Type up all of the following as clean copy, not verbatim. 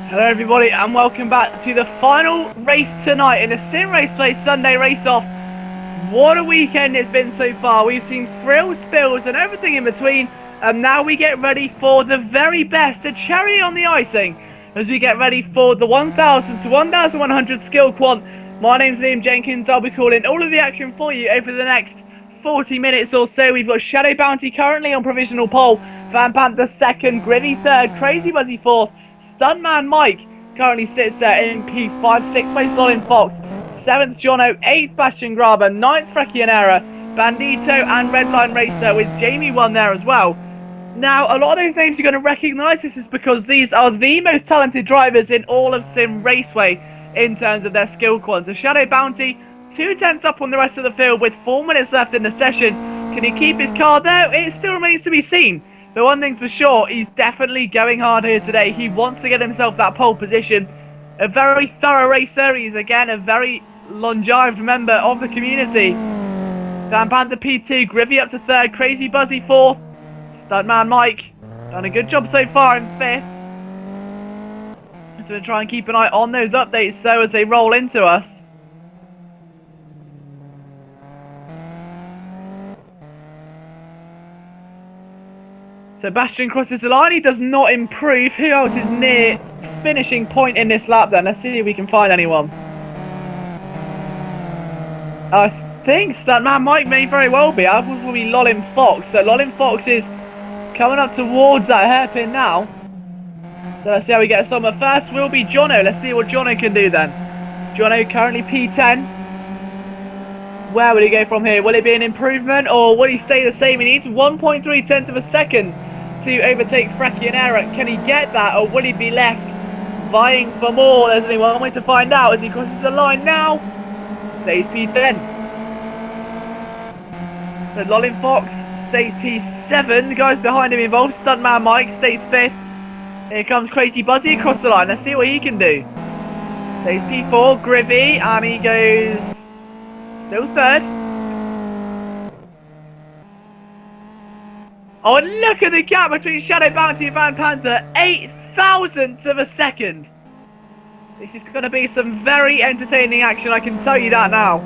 Hello everybody and welcome back to the final race tonight in the Simraceway Sunday race-off. What a weekend it's been so far. We've seen thrills, spills and everything in between, and now we get ready for the very best, a cherry on the icing, as we get ready for the 1000 to 1100 skill quant. My name's Liam Jenkins. I'll be calling all of the action for you over the next 40 minutes or so. We've got Shadow Bounty currently on provisional pole, Van Panther second, Gritty third, Crazy Buzzy fourth, Stuntman Mike currently sits there in P5, 6th place Lolin Fox, 7th Jono, 8th Bastion Grabber, 9th Freccianera, Bandito and Redline Racer with Jamie 1 there as well. Now, a lot of those names you're going to recognise. This is because these are the most talented drivers in all of Sim Raceway in terms of their skill quants. So Shadow Bounty, 2/10 up on the rest of the field with 4 minutes left in the session. Can he keep his car there? It still remains to be seen. But one thing's for sure, he's definitely going hard here today. He wants to get himself that pole position. A very thorough racer. He's again a very longeved member of the community. Van Panther P2, Grivy up to 3rd, Crazy Buzzy 4th, Stuntman Mike done a good job so far in 5th. So we'll try and keep an eye on those updates so as they roll into us. So Bastion crosses the line, he does not improve. Who else is near finishing point in this lap then? Let's see if we can find anyone. I think Stuntman Mike may very well be. I will be Lolin Fox. So Lolin Fox is coming up towards that hairpin now. So let's see how we get us on. But first will be Jono. Let's see what Jono can do then. Jono currently P10. Where will he go from here? Will it be an improvement or will he stay the same? He needs 1.3 of a second to overtake Freccianera. Can he get that or will he be left vying for more? There's only one way to find out as he crosses the line now. Stays P10. So Lolin Fox stays P7. The guys behind him involved. Stuntman Mike stays 5th. Here comes Crazy Buzzy across the line. Let's see what he can do. Stays P4. Grivy and he goes still 3rd. Oh, and look at the gap between Shadow Bounty and Van Panther. 0.008 of a second. This is going to be some very entertaining action, I can tell you that now.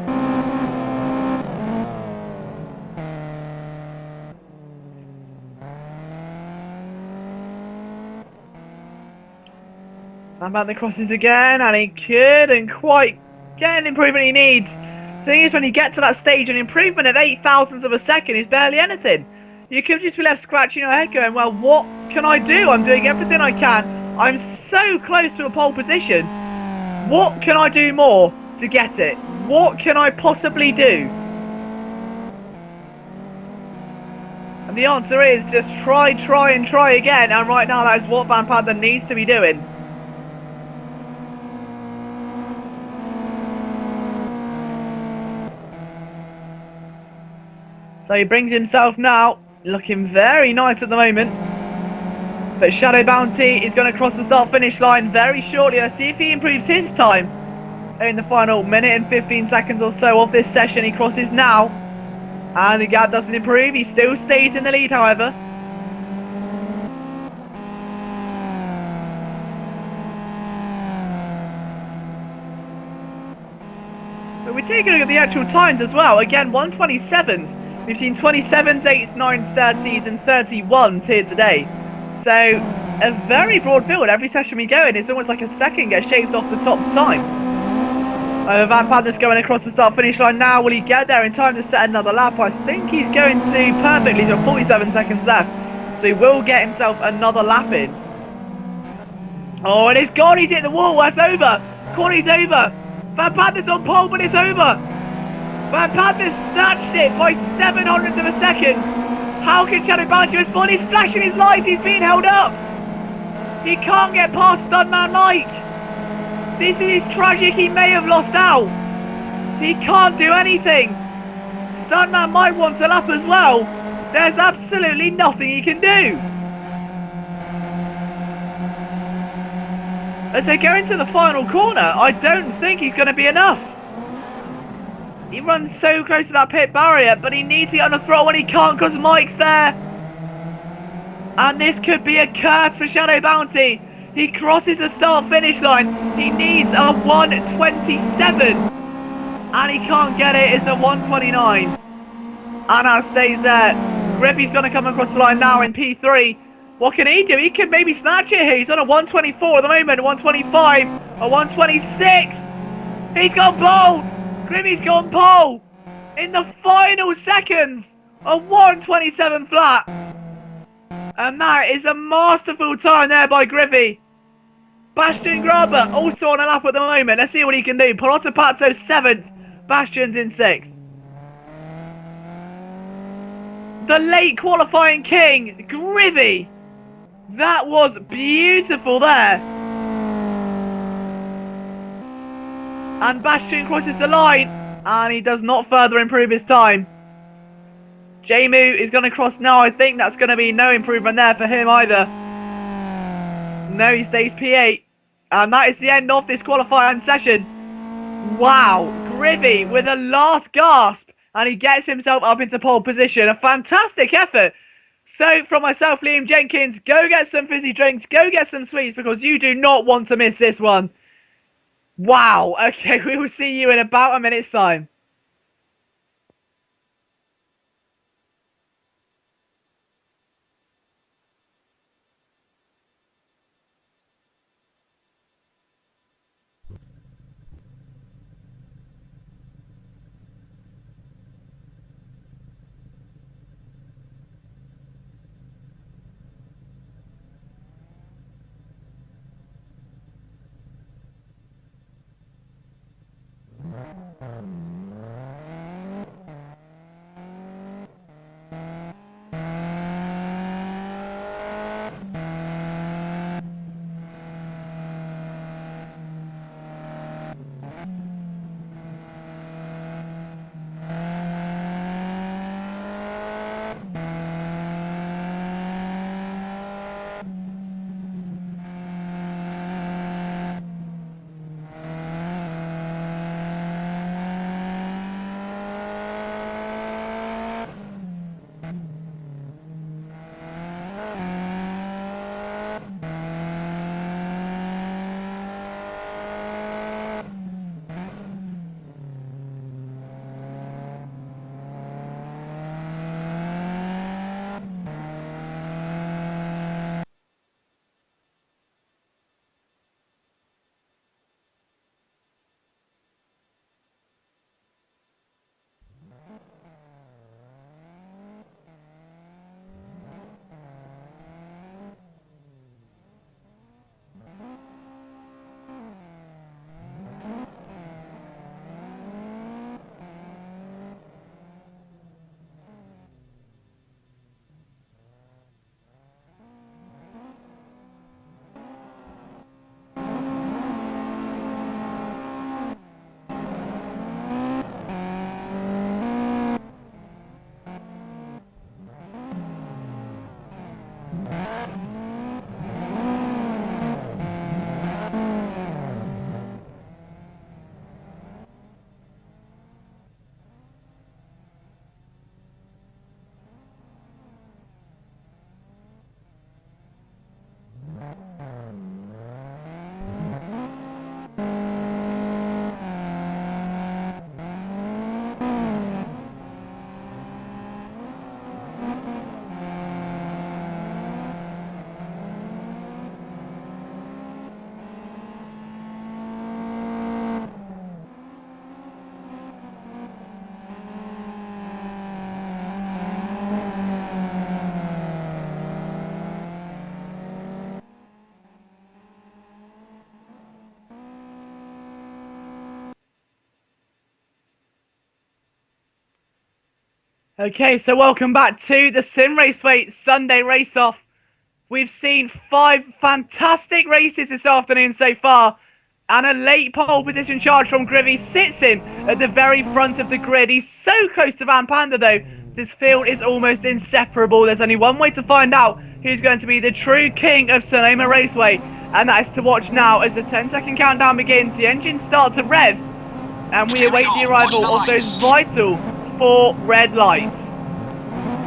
Van Panther crosses again, and he couldn't quite get an improvement he needs. The thing is, when you get to that stage, an improvement of 0.008 of a second is barely anything. You could just be left scratching your head going, well, what can I do? I'm doing everything I can. I'm so close to a pole position. What can I do more to get it? What can I possibly do? And the answer is just try again. And right now, that is what Van Panther needs to be doing. So he brings himself now, looking very nice at the moment. But Shadow Bounty is going to cross the start-finish line very shortly. Let's see if he improves his time in the final minute and 15 seconds or so of this session. He crosses now. And the gap doesn't improve. He still stays in the lead, however. But we're taking a look at the actual times as well. Again, 1:27s. We've seen 27s, 8s, 9s, 30s and 31s here today. So, a very broad field. Every session we go in, it's almost like a second gets shaved off the top time. Van Panther's going across the start-finish line now. Will he get there in time to set another lap? I think he's going to perfectly. He's got 47 seconds left. So he will get himself another lap in. Oh, and it's gone. He's hit the wall. That's over. Corny's over. Van Panther's on pole, but it's over. Van Panther snatched it by 700ths of a second. How can Shadow Bounty respond? He's flashing his lights. He's being held up. He can't get past Stuntman Mike. This is tragic. He may have lost out. He can't do anything. Stuntman Mike wants a lap as well. There's absolutely nothing he can do. As they go into the final corner, I don't think he's going to be enough. He runs so close to that pit barrier, but he needs to get on the throttle and he can't because Mike's there. And this could be a curse for Shadow Bounty. He crosses the start-finish line. He needs a 1:27. And he can't get it. It's a 1:29. And now stays there. Griffey's going to come across the line now in P3. What can he do? He can maybe snatch it here. He's on a 1:24 at the moment. A 1:25. A 1:26. He's gone pole. Griffey's gone pole. In the final seconds. A 1:27 flat. And that is a masterful time there by Griffey. Bastian Graber also on a lap at the moment. Let's see what he can do. Polotta Pazzo 7th. Bastian's in 6th. The late qualifying king, Griffey. That was beautiful there. And Bastian crosses the line. And he does not further improve his time. Jamu is going to cross now. I think that's going to be no improvement there for him either. No, he stays P8. And that is the end of this qualifying session. Wow. Griffey with a last gasp. And he gets himself up into pole position. A fantastic effort. So, from myself, Liam Jenkins, go get some fizzy drinks. Go get some sweets because you do not want to miss this one. Wow. Okay, we will see you in about a minute's time. Okay, so welcome back to the Simraceway Sunday race-off. We've seen 5 fantastic races this afternoon so far, and a late pole position charge from Griffey sits him at the very front of the grid. He's so close to Van Panda though. This field is almost inseparable. There's only one way to find out who's going to be the true king of Sonoma Raceway, and that is to watch now as the 10-second countdown begins. The engines start to rev, and we await the arrival of those vital 4 red lights.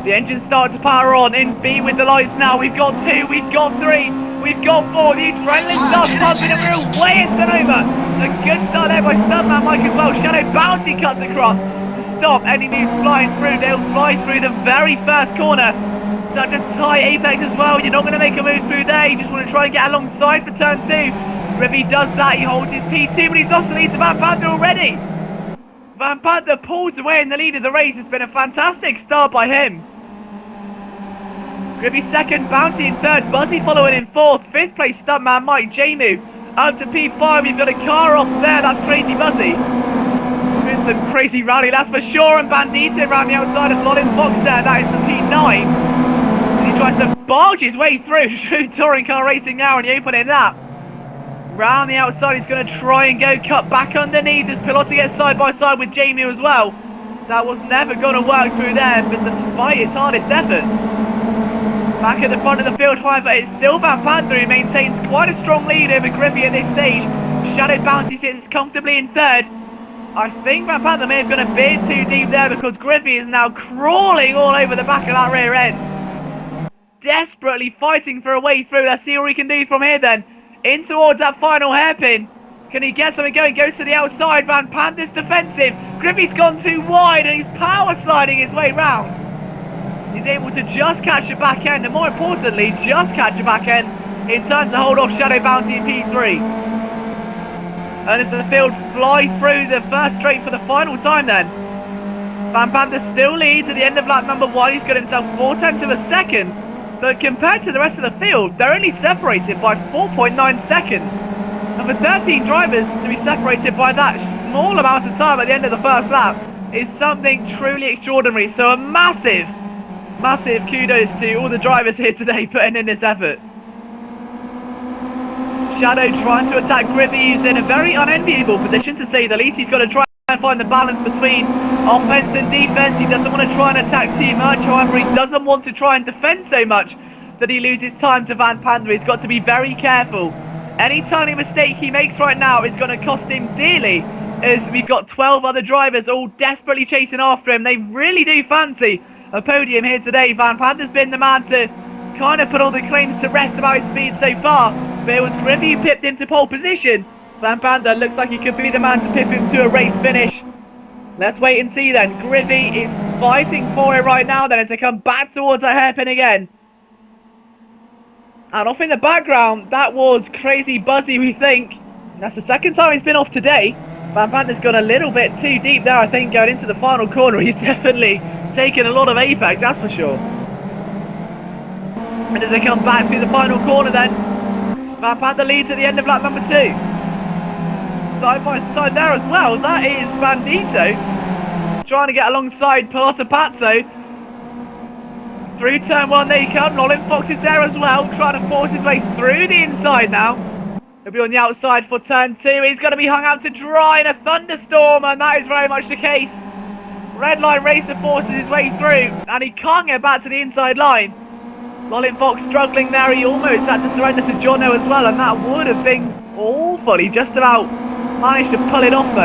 The engines start to power on in B with the lights now. We've got 2, we've got 3, We've got forward. The adrenaline starts pumping and we're away at Sonoma. A good start there by Stuntman Mike as well. Shadow Bounty cuts across to stop any moves flying through. They'll fly through the very first corner. Such a tight apex as well. You're not going to make a move through there. You just want to try and get alongside for turn 2. Griffey does that. He holds his P2, but he's lost the lead to Van Panther already. Van Panther pulls away in the lead of the race. It's been a fantastic start by him. Griffey second, Bounty in third, Buzzy following in fourth, fifth place Stuntman Mike, Jamu up to P5. We've got a car off there. That's Crazy Buzzy. Doing some crazy rally, that's for sure. And Bandito around the outside of Lolin Fox there. That is for P9. And he tries to barge his way through touring car racing now in the opening lap. Round the outside, he's going to try and go cut back underneath as Pilotta gets side by side with Jamu as well. That was never going to work through there, but despite his hardest efforts. Back at the front of the field, however, it's still Van Panther who maintains quite a strong lead over Griffey at this stage. Shadow Bounty sits comfortably in third. I think Van Panther may have gone a bit too deep there because Griffey is now crawling all over the back of that rear end. Desperately fighting for a way through. Let's see what he can do from here then. In towards that final hairpin. Can he get something going? Goes to the outside. Van Panther's defensive. Griffey's gone too wide and he's power sliding his way round. He's able to just catch the back end, and more importantly, just catch the back end in time to hold off Shadow Bounty in P3. And it's the field fly through the first straight for the final time then. Van Panther still leads at the end of lap number 1. He's got himself 4/10 of a second. But compared to the rest of the field, they're only separated by 4.9 seconds. And for 13 drivers to be separated by that small amount of time at the end of the first lap is something truly extraordinary. So a massive kudos to all the drivers here today putting in this effort. Shadow trying to attack Griffey, who's in a very unenviable position to say the least. He's got to try and find the balance between offense and defense. He doesn't want to try and attack too much. However, he doesn't want to try and defend so much that he loses time to Van Panther. He's got to be very careful. Any tiny mistake he makes right now is going to cost him dearly, as we've got 12 other drivers all desperately chasing after him. They really do fancy a podium here today. Van Panther's been the man to kind of put all the claims to rest about his speed so far, but it was Griffey who pipped him to pole position. Van Panther looks like he could be the man to pip him to a race finish. Let's wait and see then. Griffey is fighting for it right now then as they come back towards a hairpin again. And off in the background, that was Crazy Buzzy, we think. That's the second time he's been off today. Van Panther's gone a little bit too deep there, I think, going into the final corner. He's definitely taken a lot of apex, that's for sure. And as they come back through the final corner then, Van Panther leads at the end of lap number 2. Side by side there as well, that is Bandito trying to get alongside Pilotta Pazzo. Through turn 1 they come, Lolin Fox is there as well, trying to force his way through the inside now. He'll be on the outside for turn 2, he's going to be hung out to dry in a thunderstorm, and that is very much the case. Red line racer forces his way through, and he can't get back to the inside line. Lolin Fox struggling there, he almost had to surrender to Jono as well, and that would have been awful. He just about managed to pull it off though.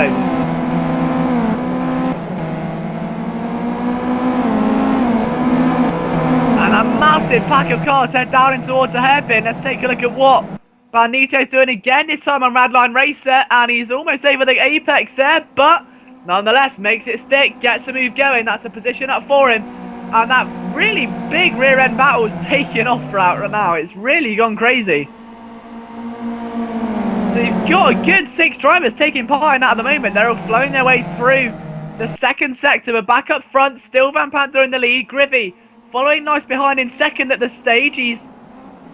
And a massive pack of cars head down in towards the hairpin. Let's take a look at what Bandito's doing again, this time on Radline Racer, and he's almost over the apex there, but nonetheless makes it stick, gets the move going. That's a position up for him, and that really big rear end battle is taking off right now. It's really gone crazy. So you've got a good 6 drivers taking part in that at the moment. They're all flowing their way through the second sector, but back up front, still Van Panther in the lead. Griffey following nice behind in second at the stage. He's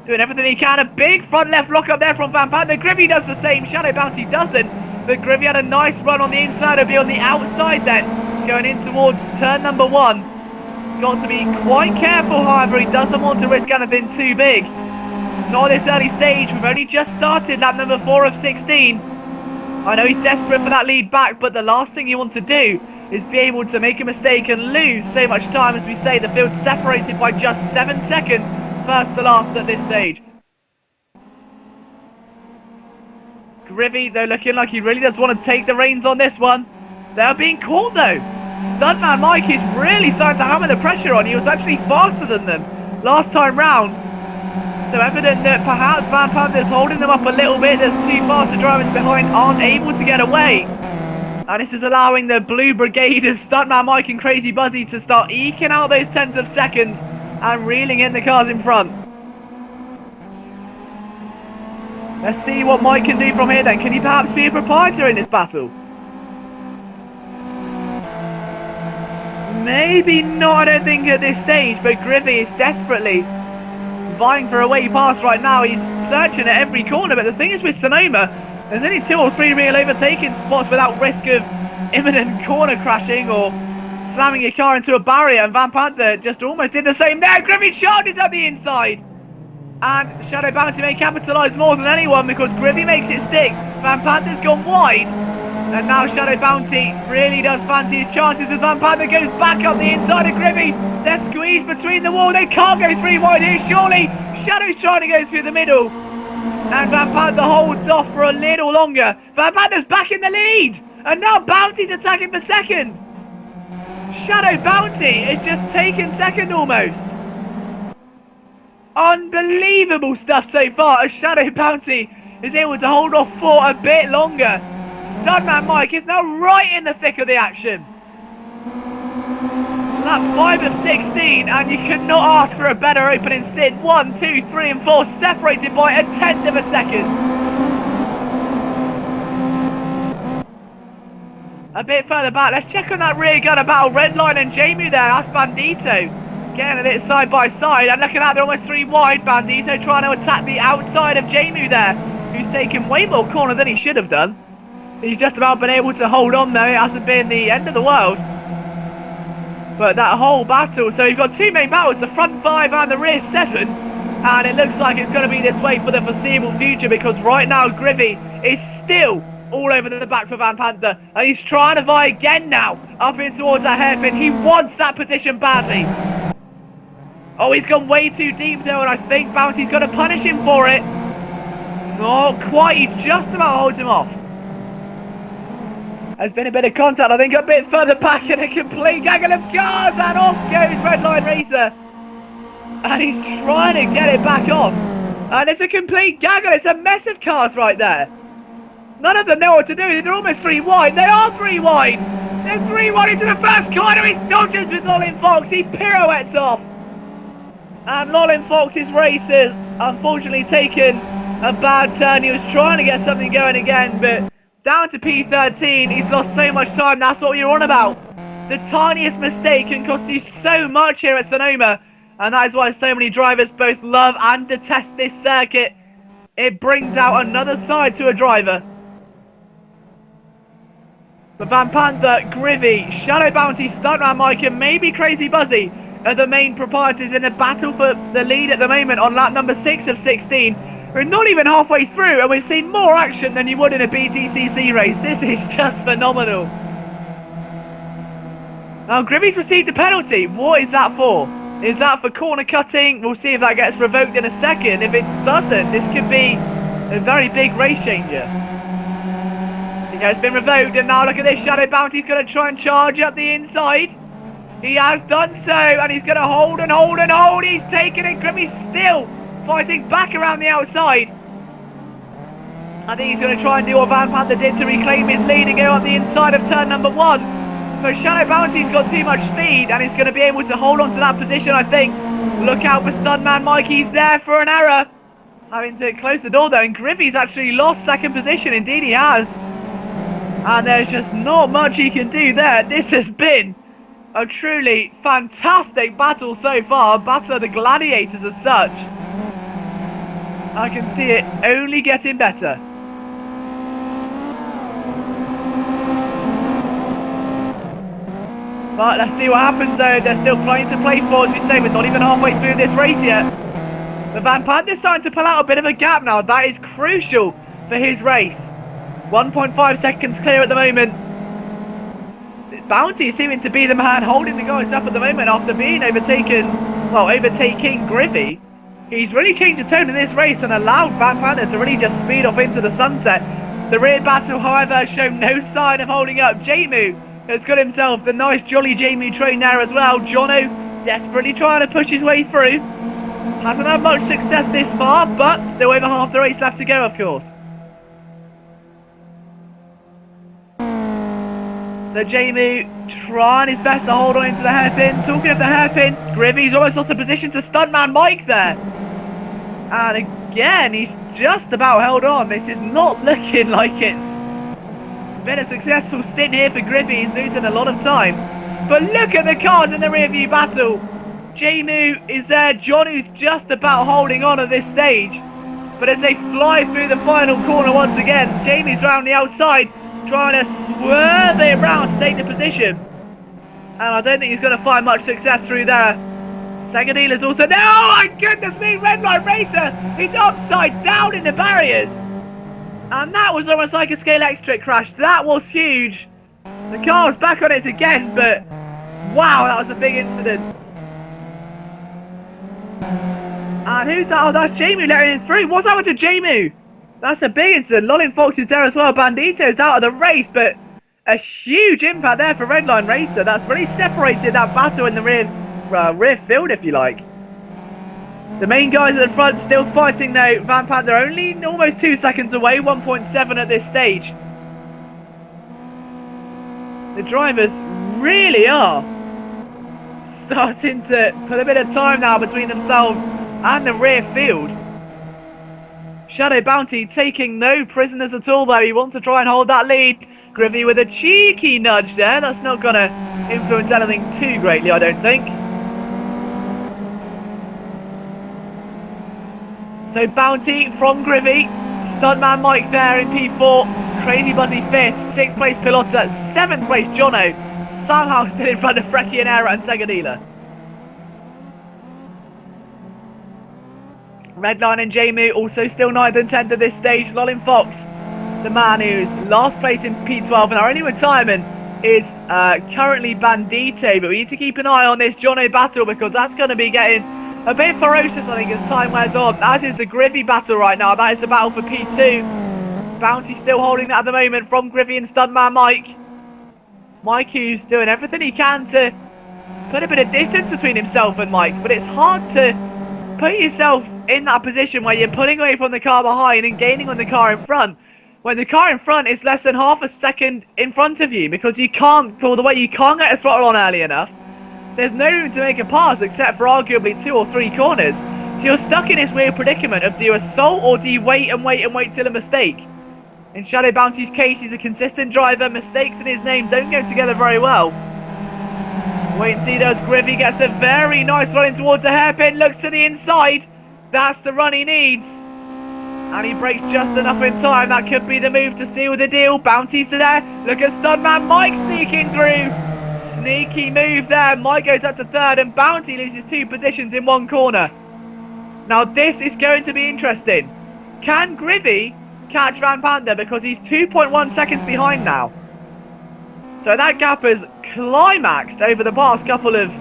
doing everything he can. A big front left lock up there from Van Panther. Griffey does the same. Shadow Bounty doesn't, but Griffey had a nice run on the inside. He'll be on the outside then, going in towards turn number 1. Got to be quite careful, however. He doesn't want to risk anything too big. Not at this early stage. We've only just started lap number 4 of 16. I know he's desperate for that lead back, but the last thing you want to do is be able to make a mistake and lose so much time. As we say, the field's separated by just 7 seconds, first to last at this stage. Griffey, though, looking like he really does want to take the reins on this one. They're being caught, though. Stuntman Mike is really starting to hammer the pressure on. He was actually faster than them last time round. So evident that perhaps Van Panther's holding them up a little bit. There's two faster drivers behind aren't able to get away. And this is allowing the Blue Brigade of Stuntman Mike and Crazy Buzzy to start eking out those tenths of seconds and reeling in the cars in front. Let's see what Mike can do from here then. Can he perhaps be a proprietor in this battle? Maybe not, I don't think, at this stage, but Griffey is desperately vying for a way past right now. He's searching at every corner, but the thing is with Sonoma, there's only 2 or 3 real overtaking spots without risk of imminent corner crashing or slamming your car into a barrier, and Van Panther just almost did the same there. Griffey charges at the inside, and Shadow Bounty may capitalise more than anyone because Griffey makes it stick. Van Panther's gone wide, and now Shadow Bounty really does fancy his chances as Van Panther goes back up the inside of Griffey. They're squeezed between the wall. They can't go 3 wide here, surely. Shadow's trying to go through the middle, and Van Panther holds off for a little longer. Van Panther's back in the lead, and now Bounty's attacking for second. Shadow Bounty is just taken second almost. Unbelievable stuff so far as Shadow Bounty is able to hold off for a bit longer. Stuntman Mike is now right in the thick of the action. Lap 5 of 16, and you could not ask for a better opening stint. 1, 2, 3 and 4 separated by a tenth of a second. A bit further back, let's check on that rear gunner battle. Redline and Jamie there, that's Bandito getting a bit side by side, and look at that, they're almost 3 wide. Bandito trying to attack the outside of Jamie there, who's taken way more corner than he should have done. He's just about been able to hold on though. It hasn't been the end of the world. But that whole battle, so you've got 2 main battles, the front 5 and the rear 7. And it looks like it's going to be this way for the foreseeable future, because right now Griffey is still all over the back for Van Panther. And he's trying to vie again now, up in towards that hairpin. He wants that position badly. Oh, he's gone way too deep though, and I think Bounty's going to punish him for it. Not quite, he just about holds him off. There's been a bit of contact, I think, a bit further back, and a complete gaggle of cars, and off goes Redline Racer. And he's trying to get it back on. And it's a complete gaggle, it's a mess of cars right there. None of them know what to do, they're almost 3 wide, they are 3 wide. They're 3 wide into the first corner, he's dodges with Lolin Fox, he pirouettes off. And Lolin Fox's race has unfortunately taken a bad turn. He was trying to get something going again, but down to P13, he's lost so much time. That's what you're on about. The tiniest mistake can cost you so much here at Sonoma, and that is why so many drivers both love and detest this circuit. It brings out another side to a driver. But Van Panther, Griffey, Shadow Bounty, Stuntman Mike and maybe Crazy Buzzy are the main proprietors in a battle for the lead at the moment on lap number 6 of 16. We're not even halfway through, and we've seen more action than you would in a BTCC race. This is just phenomenal. Now, Griffey's received a penalty. What is that for? Is that for corner cutting? We'll see if that gets revoked in a second. If it doesn't, this could be a very big race changer. Yeah, it's been revoked, and now look at this. Shadow Bounty's going to try and charge up the inside. He has done so, and he's going to hold and hold and hold. He's taken it. Griffey's still fighting back around the outside. I think he's going to try and do what Van Panther did to reclaim his lead and go up the inside of turn number 1. But Shadow Bounty's got too much speed, and he's going to be able to hold on to that position, I think. Look out for Stuntman Mike. He's there for an error. Having to close the door though, and Griffey's actually lost second position. Indeed he has. And there's just not much he can do there. This has been a truly fantastic battle so far. Battle of the Gladiators as such. I can see it only getting better. But let's see what happens though. There's still plenty to play for, as we say. We're not even halfway through this race yet. The Van Panther's starting to pull out a bit of a gap now. That is crucial for his race. 1.5 seconds clear at the moment. Bounty seeming to be the man holding the guys up at the moment after being overtaken, well, overtaking Griffey. He's really changed the tone in this race and allowed Van Panther to really just speed off into the sunset. The rear battle, however, has shown no sign of holding up. Jamu has got himself the nice jolly Jamu train there as well. Jono desperately trying to push his way through. Hasn't had much success this far, but still over half the race left to go, of course. So Jamie trying his best to hold on into the hairpin. Talking of the hairpin, Grivy's almost lost a position to Stuntman Mike there. And again, he's just about held on. This is not looking like it's been a successful stint here for Grivy. He's losing a lot of time. But look at the cars in the rear view battle. Jamu is there. Johnny's just about holding on at this stage. But as they fly through the final corner once again, Jamie's round the outside, trying to swerve it around to take the position. And I don't think he's going to find much success through there. Sagadila's also there. Oh my goodness me, Redline Racer! He's upside down in the barriers. And that was almost like a Scale Electric crash. That was huge. The car was back on it again, but wow, that was a big incident. And who's that? Oh, that's Jamu letting him through. What's happened to Jamu? That's a big incident. Lolin Fox is there as well. Bandito's out of the race, but a huge impact there for Redline Racer. That's really separated that battle in the rear field, if you like. The main guys at the front still fighting though. Van Panther only almost 2 seconds away, 1.7 at this stage. The drivers really are starting to put a bit of time now between themselves and the rear field. Shadow Bounty taking no prisoners at all though. He wants to try and hold that lead. Grivy with a cheeky nudge there. That's not going to influence anything too greatly, I don't think. So Bounty from Grivy. Stuntman Mike there in P4. Crazy Buzzy 5th. 6th place Pilotta. 7th place Jono. Somehow still in front of Frechianera and Segadila. Redline and Jamu also still 9th and 10th at this stage. Lolin Fox, the man who's last place in P12 and our only retirement is currently Bandito. But we need to keep an eye on this Jono battle because that's going to be getting a bit ferocious, I think, as time wears on. As is the Grivy battle right now. That is the battle for P2. Bounty still holding that at the moment from Grivy and Stuntman Mike. Mike who's doing everything he can to put a bit of distance between himself and Mike. But it's hard to put yourself in that position where you're pulling away from the car behind and gaining on the car in front, when the car in front is less than half a second in front of you, because you can't pull the way, you can't get the throttle on early enough. There's no room to make a pass except for arguably 2 or 3 corners. So you're stuck in this weird predicament of do you assault or do you wait and wait and wait till a mistake? In Shadow Bounty's case, he's a consistent driver. Mistakes in his name don't go together very well. Wait and see though as Grivy gets a very nice run in towards a hairpin, looks to the inside. That's the run he needs. And he breaks just enough in time. That could be the move to seal the deal. Bounty's there. Look at Stuntman Mike sneaking through. Sneaky move there. Mike goes up to 3rd and Bounty loses 2 positions in 1 corner. Now this is going to be interesting. Can Grivy catch Van Panther because he's 2.1 seconds behind now? So that gap has climaxed over the past couple of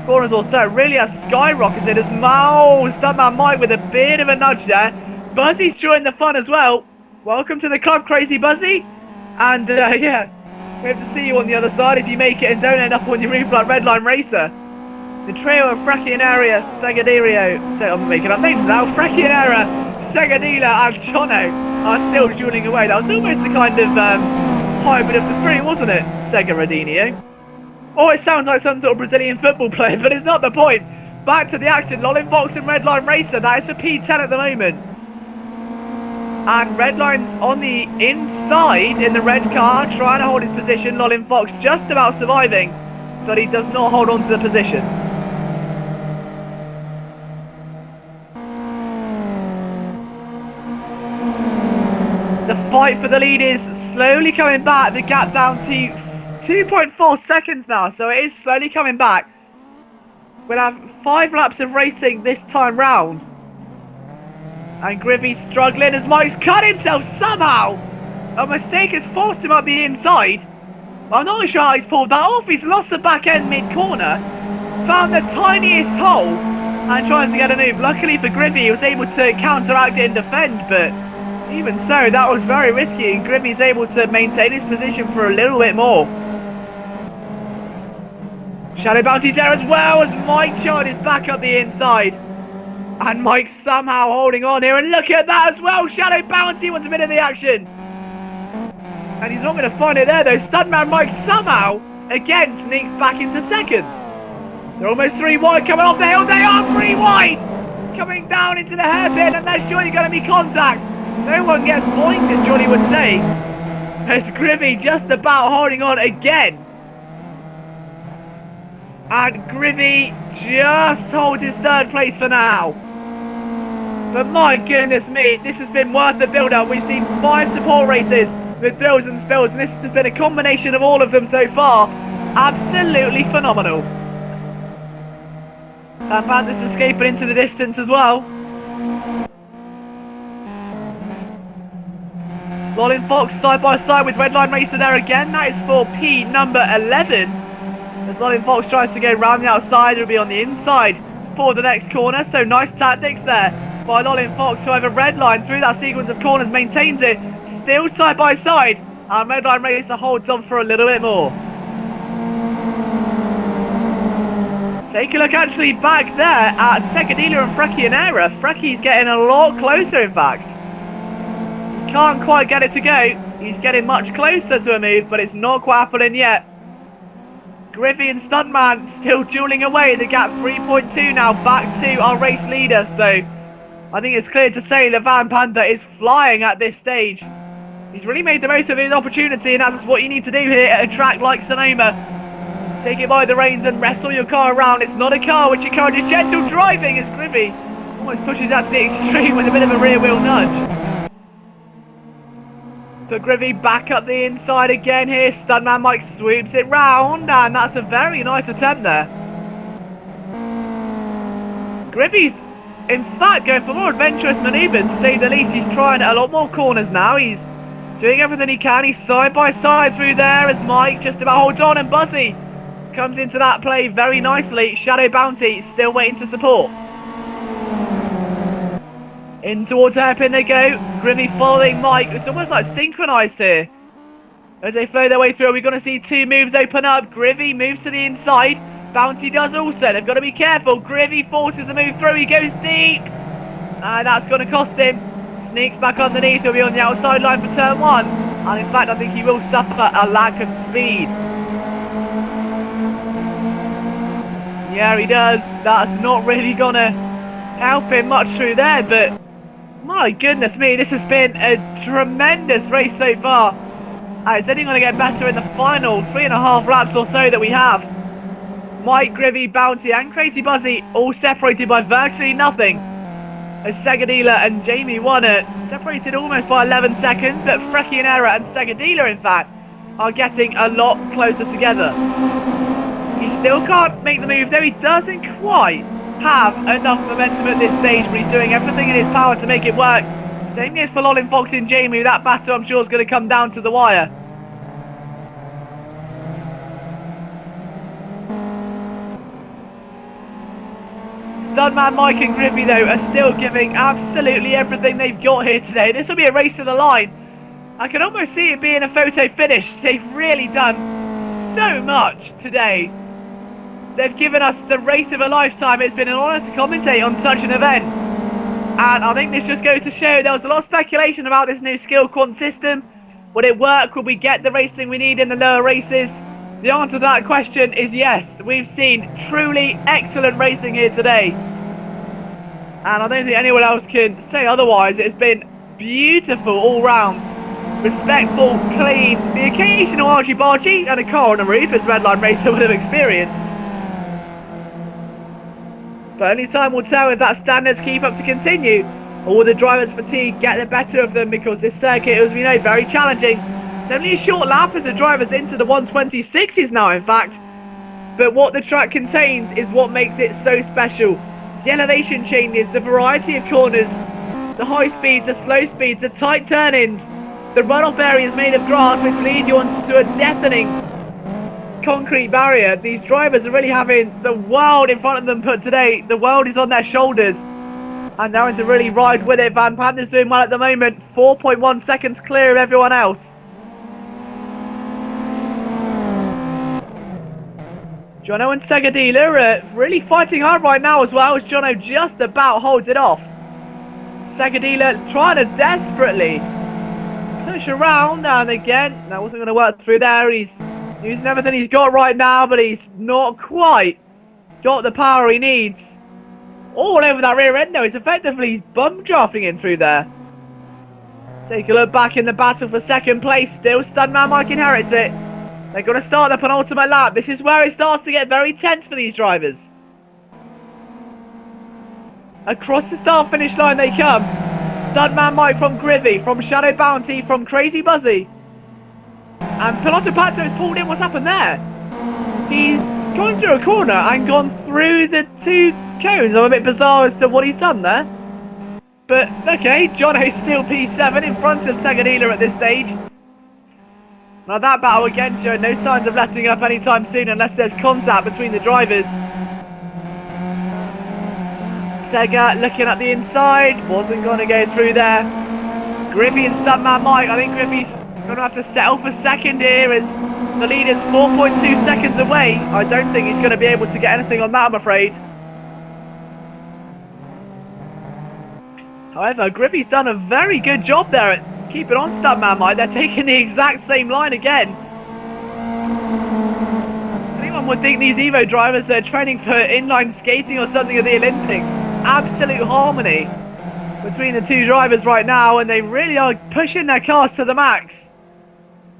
corners or so. It really has skyrocketed as Stuntman Mike with a bit of a nudge there. Buzzy's joined the fun as well. Welcome to the club, Crazy Buzzy. And yeah, we hope to see you on the other side if you make it and don't end up on your roof like Redline Racer. The trio of Frechianera, Segadirio, so I'm making up names now, Frechianera, Segadila and Jono are still dueling away. That was almost a kind of hybrid of the 3, wasn't it, Segaradinho? Oh, it sounds like some sort of Brazilian football player, but it's not the point. Back to the action. Lolin Fox and Redline Racer. That is for P10 at the moment. And Redline's on the inside in the red car, trying to hold his position. Lolin Fox just about surviving, but he does not hold on to the position. The fight for the lead is slowly coming back. The gap down to 2.4 seconds now, so it is slowly coming back. We'll have 5 laps of racing this time round. And Grivy's struggling as Mike's cut himself somehow. A mistake has forced him up the inside. I'm not sure how he's pulled that off. He's lost the back end mid-corner, found the tiniest hole, and tries to get a move. Luckily for Grivy, he was able to counteract it and defend, but even so, that was very risky, and Grivy's able to maintain his position for a little bit more. Shadow Bounty's there as well as Mike Chard is back up the inside. And Mike somehow holding on here. And look at that as well. Shadow Bounty wants a bit of the action. And he's not going to find it there, though. Stuntman Mike somehow, again, sneaks back into second. They're almost 3 wide coming off the hill. They are 3 wide. Coming down into the hairpin. And there's surely going to be contact. No one gets pointed, as Johnny would say. As Griffey just about holding on again. And Griffey just holds his 3rd place for now. But my goodness me, this has been worth the build-up. We've seen 5 support races with thrills and spills, and this has been a combination of all of them so far. Absolutely phenomenal. And Panthers escaping into the distance as well. Lolin Fox side by side with Redline Racer there again. That is for P number 11. As Lolin Fox tries to go round the outside, it'll be on the inside for the next corner. So nice tactics there by Lolin Fox. However, Redline through that sequence of corners maintains it. Still side by side. And Redline Racer holds on for a little bit more. Take a look actually back there at Secadilla and Frekianera. Freki's getting a lot closer in fact. Can't quite get it to go. He's getting much closer to a move, but it's not quite happening yet. Griffey and Stuntman still dueling away. The gap 3.2 now back to our race leader. So I think it's clear to say that Van Panther is flying at this stage. He's really made the most of his opportunity, and that's what you need to do here at a track like Sonoma. Take it by the reins and wrestle your car around. It's not a car which encourages gentle driving as Griffey almost pushes out to the extreme with a bit of a rear wheel nudge. But Griffey back up the inside again here. Stuntman Mike swoops it round, and that's a very nice attempt there. Griffey's in fact going for more adventurous manoeuvres, to say the least. He's trying a lot more corners now. He's doing everything he can. He's side by side through there as Mike just about holds on, and Buzzy comes into that play very nicely. Shadow Bounty still waiting to support. In towards hairpin they go. Griffey following Mike. It's almost like synchronised here. As they flow their way through, we're going to see 2 moves open up. Griffey moves to the inside. Bounty does also. They've got to be careful. Griffey forces a move through. He goes deep. And that's going to cost him. Sneaks back underneath. He'll be on the outside line for turn 1. And in fact, I think he will suffer a lack of speed. Yeah, he does. That's not really going to help him much through there, but my goodness me, this has been a tremendous race so far. And it's only going to get better in the final 3.5 laps or so that we have. Mike, Griffey, Bounty and Crazy Buzzy all separated by virtually nothing. As Segadila and Jamie Warner separated almost by 11 seconds, but Frekianera and Segadila in fact are getting a lot closer together. He still can't make the move, though he doesn't quite have enough momentum at this stage, but he's doing everything in his power to make it work. Same goes for Lolin Fox and Jamie. That battle I'm sure is going to come down to the wire. Stuntman Mike and Griffey though are still giving absolutely everything they've got here today. This will be a race to the line. I can almost see it being a photo finish. They've really done so much today. They've given us the race of a lifetime. It's been an honour to commentate on such an event. And I think this just goes to show there was a lot of speculation about this new skill quant system. Would it work? Would we get the racing we need in the lower races? The answer to that question is yes. We've seen truly excellent racing here today. And I don't think anyone else can say otherwise. It's been beautiful all round. Respectful, clean, the occasional argy-bargy and a car on the roof as Redline Racer would have experienced. But only time will tell if that standards keep up to continue, or will the driver's fatigue get the better of them, because this circuit, as we know, very challenging. It's only a short lap as the driver's into the 126s now, in fact. But what the track contains is what makes it so special. The elevation changes, the variety of corners, the high speeds, the slow speeds, the tight turn-ins, the runoff areas made of grass which lead you onto a deafening concrete barrier. These drivers are really having the world in front of them, but today the world is on their shoulders and they're having to really ride with it. Van Panther's doing well at the moment, 4.1 seconds clear of everyone else. Jono and Segadila are really fighting hard right now as well, as Jono just about holds it off. Segadila trying to desperately push around, and again, that wasn't going to work through there. He's using everything he's got right now, but he's not quite got the power he needs. All over that rear end though, he's effectively bum drafting in through there. Take a look back in the battle for second place. Still Stuntman Mike inherits it. They're going to start the penultimate lap. This is where it starts to get very tense for these drivers. Across the start-finish line they come. Stuntman Mike from Grivy, from Shadow Bounty, from Crazy Buzzy. And Piloto Pato has pulled in. What's happened there? He's gone through a corner and gone through the two cones. I'm a bit bizarre as to what he's done there. But, okay, Jono's still P7 in front of Segadila at this stage. Now that battle again showing no signs of letting up anytime soon unless there's contact between the drivers. Sega looking at the inside, wasn't going to go through there. Griffey and Stuntman Mike, I think Griffey's going to have to settle for second here as the lead is 4.2 seconds away. I don't think he's going to be able to get anything on that, I'm afraid. However, Griffey's done a very good job there at keeping on Stuntman Mike. They're taking the exact same line again. Anyone would think these Evo drivers are training for inline skating or something at the Olympics. Absolute harmony between the two drivers right now, and they really are pushing their cars to the max.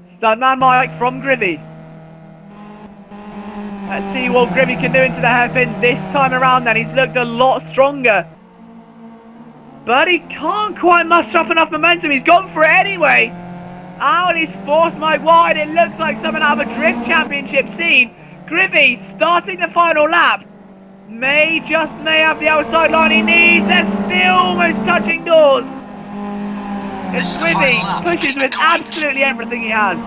Stuntman Mike from Grivy. Let's see what Grivy can do into the hairpin this time around then. He's looked a lot stronger. But he can't quite muster up enough momentum. He's gone for it anyway. Oh, and he's forced Mike wide. It looks like something out of a drift championship scene. Grivy starting the final lap. May have the outside line he needs. They're still almost touching doors. It's Grivy pushes with absolutely everything he has.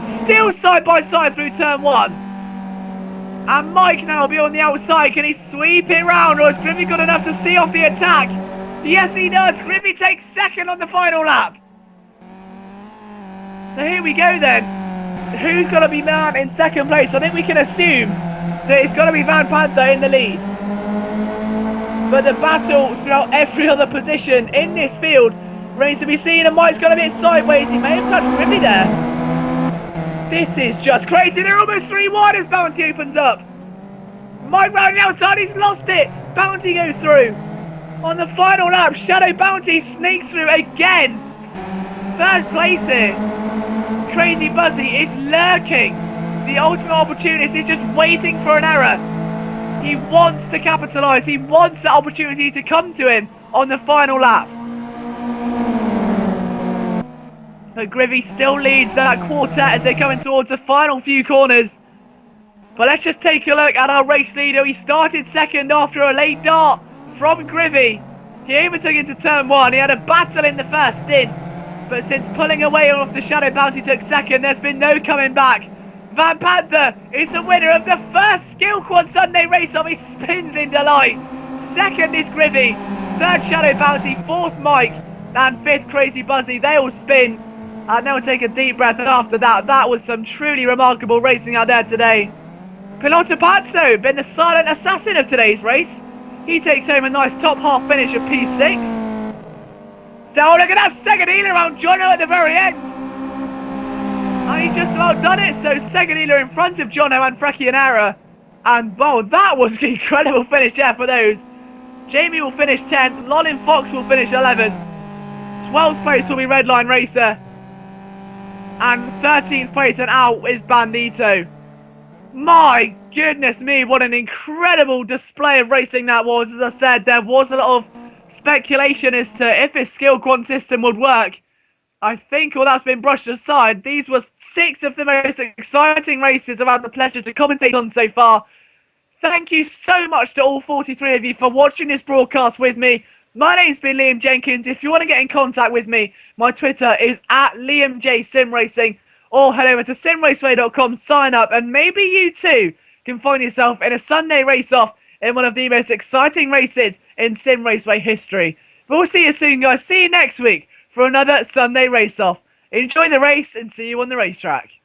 Still side by side through turn one. And Mike now will be on the outside. Can he sweep it round, or has Grivy got enough to see off the attack? Yes, he does. Grivy takes second on the final lap. So here we go then. Who's going to be man in second place? I think we can assume that it's going to be Van Panther in the lead. But the battle throughout every other position in this field remains to be seen, and Mike's going to be sideways. He may have touched Grivy there. This is just crazy. They're almost 3 wide as Bounty opens up. Mike round the outside, he's lost it. Bounty goes through. On the final lap, Shadow Bounty sneaks through again. Third place here. Crazy Buzzy is lurking. The ultimate opportunist is just waiting for an error. He wants to capitalise. He wants that opportunity to come to him on the final lap. But Grivy still leads that quartet as they're coming towards the final few corners. But let's just take a look at our race leader. He started second after a late dart from Grivy. He overtook into turn one. He had a battle in the first stint. But since pulling away off the Shadow Bounty took second, there's been no coming back. Van Panther is the winner of the first Skill Quad Sunday race-off. He spins in delight. Second is Grivy. Third Shadow Bounty. Fourth Mike. And fifth Crazy Buzzy. They all spin. And they'll take a deep breath, and after that, that was some truly remarkable racing out there today. Piloto Pazzo, been the silent assassin of today's race. He takes home a nice top half finish of P6. So look at that Segadila around Jono at the very end. And he's just about done it, so Segadila in front of Jono and Freccianera. And well, that was an incredible finish there for those. Jamie will finish 10th, Lolin Fox will finish 11th. 12th place will be Redline Racer. And 13th place and out is Bandito. My goodness me, what an incredible display of racing that was. As I said, there was a lot of speculation as to if his skill quant system would work. I think all that's been brushed aside. These were 6 of the most exciting races I've had the pleasure to commentate on so far. Thank you so much to all 43 of you for watching this broadcast with me. My name's been Liam Jenkins. If you want to get in contact with me, my Twitter is @LiamJSimRacing, or head over to simraceway.com, sign up, and maybe you too can find yourself in a Sunday race-off in one of the most exciting races in Sim Raceway history. But we'll see you soon, guys. See you next week for another Sunday race-off. Enjoy the race and see you on the racetrack.